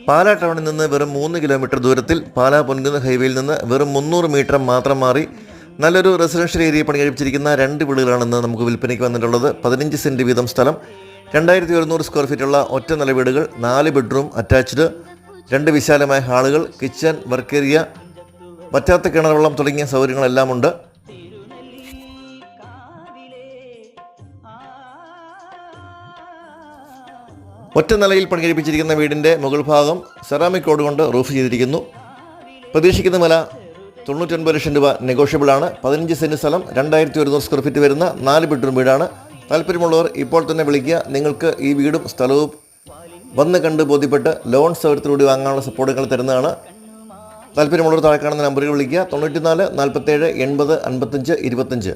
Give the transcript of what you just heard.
പാലാ ടൗണിൽ നിന്ന് വെറും 3 കിലോമീറ്റർ ദൂരത്തിൽ പാലാ പൊൻകുന്ന് ഹൈവേയിൽ നിന്ന് വെറും 300 മീറ്റർ മാത്രം മാറി നല്ലൊരു റെസിഡൻഷ്യൽ ഏരിയ പണി കഴിപ്പിച്ചിരിക്കുന്ന 2 വീടുകളാണെന്ന് നമുക്ക് വിൽപ്പനയ്ക്ക് വന്നിട്ടുള്ളത്. 15 സെൻറ്റ് വീതം സ്ഥലം, 2100 സ്ക്വയർ ഫീറ്റുള്ള ഒറ്റ നില വീടുകൾ, 4 ബെഡ്റൂം അറ്റാച്ച്ഡ്, 2 വിശാലമായ ഹാളുകൾ, കിച്ചൺ, വർക്ക് ഏരിയ, വറ്റാത്ത കിണർ വെള്ളം തുടങ്ങിയ സൗകര്യങ്ങളെല്ലാം ഉണ്ട്. ഒറ്റ നിലയിൽ പണി കഴിപ്പിച്ചിരിക്കുന്ന വീടിൻ്റെ മുകൾ ഭാഗം സെറാമിക് റോഡ് കൊണ്ട് റൂഫ് ചെയ്തിരിക്കുന്നു. പ്രതീക്ഷിക്കുന്ന വില 99 ലക്ഷം രൂപ നെഗോഷ്യബിൾ ആണ്. 15 സെൻറ്റ് സ്ഥലം, 2100 സ്ക്വയർ ഫീറ്റ് വരുന്ന 4 ബെഡ്റൂം വീടാണ്. താല്പര്യമുള്ളവർ ഇപ്പോൾ തന്നെ വിളിക്കുക. നിങ്ങൾക്ക് ഈ വീടും സ്ഥലവും വന്ന് കണ്ട് ബോധ്യപ്പെട്ട് ലോൺ സൗകര്യത്തിലൂടെ വാങ്ങാനുള്ള സപ്പോർട്ടുകൾ തരുന്നതാണ്. താല്പര്യമുള്ളവർ താഴെ കാണുന്ന നമ്പറുകൾ വിളിക്കുക. 94 47 80 55 25.